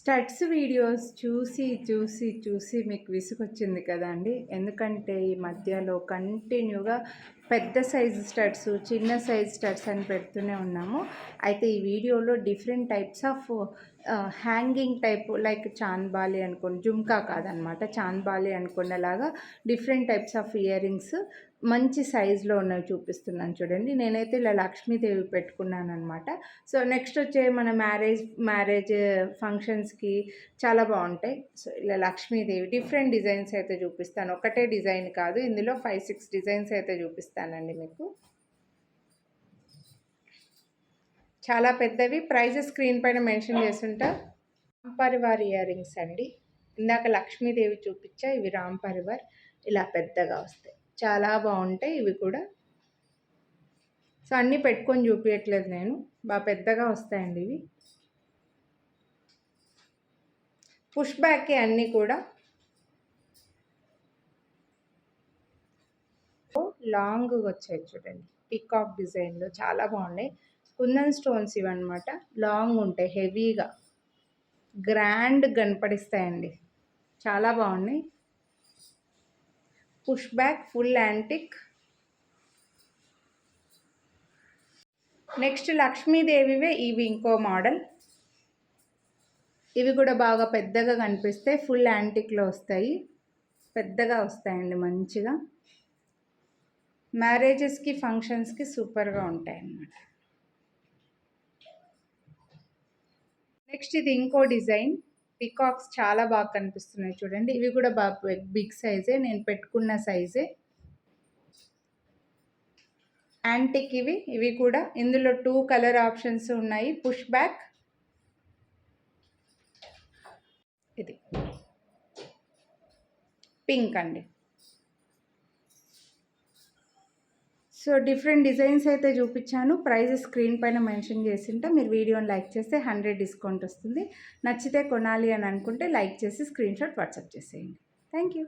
Studs videos చూసి మీకు విసుగొచ్చింది కదండీ! ఎందుకంటే ఈ మధ్యలో కంటిన్యూగా పెద్ద సైజ్ స్టడ్స్, చిన్న సైజ్ స్టడ్స్ అని పెడుతూనే ఉన్నాము. అయితే ఈ వీడియోలో different types of hanging type like chandbali అనుకోండి, జుమ్కా కాదనమాట, చాంద్బాలి అనుకోండి, అలాగా different types of ear rings మంచి సైజులో ఉన్నవి చూపిస్తున్నాను చూడండి. నేనైతే ఇలా లక్ష్మీదేవి పెట్టుకున్నానమాట. సో నెక్స్ట్ వచ్చే మన మ్యారేజ్ ఫంక్షన్స్కి చాలా బాగుంటాయి. సో ఇలా లక్ష్మీదేవి డిఫరెంట్ డిజైన్స్ అయితే చూపిస్తాను. ఒకటే డిజైన్ కాదు, ఇందులో 5-6 డిజైన్స్ అయితే చూపిస్తానండి మీకు. చాలా పెద్దవి, ప్రైజెస్ స్క్రీన్ పైన మెన్షన్ చేస్తుంటా. రామ్ పరివార్ ఇయర్ రింగ్స్ అండి. ఇందాక లక్ష్మీదేవి చూపించా, ఇవి రామ్ పరివార్ ఇలా పెద్దగా వస్తాయి. చాలా బాగుంటాయి ఇవి కూడా. సో అన్నీ పెట్టుకొని చూపించట్లేదు నేను, బాగా పెద్దగా వస్తాయండి ఇవి. పుష్ బ్యాక్కి అన్నీ కూడా లాంగ్గా వచ్చాయి చూడండి, పీకాక్ డిజైన్లో చాలా బాగున్నాయి. కుందన్ స్టోన్స్ ఇవన్నమాట, లాంగ్ ఉంటాయి, హెవీగా గ్రాండ్ కనపడిస్తాయండి, చాలా బాగున్నాయి. Push back full antique. Next లక్ష్మీదేవివే ఇవి ఇంకో మోడల్. ఇవి కూడా బాగా పెద్దగా కనిపిస్తాయి, ఫుల్ యాంటిక్లో వస్తాయి, పెద్దగా వస్తాయండి మంచిగా. మ్యారేజెస్కి ఫంక్షన్స్కి సూపర్గా ఉంటాయి అన్నమాట. నెక్స్ట్ ఇది ఇంకో డిజైన్, పికాక్స్ చాలా బాగా కనిపిస్తున్నాయి చూడండి. ఇవి కూడా బాగా బిగ్ సైజే, నేను పెట్టుకున్న సైజే. యాంటిక్ ఇవి కూడా. ఇందులో 2 కలర్ ఆప్షన్స్ ఉన్నాయి. పుష్ బ్యాక్, ఇది పింక్ అండి. సో డిఫరెంట్ డిజైన్స్ అయితే చూపించాను. ప్రైజెస్ స్క్రీన్ పైన మెన్షన్ చేసింటే మీరు వీడియోని లైక్ చేస్తే 100 డిస్కౌంట్ వస్తుంది. నచ్చితే కొనాలి అని అనుకుంటే లైక్ చేసి స్క్రీన్ షాట్ వాట్సాప్ చేసేయండి. Thank you.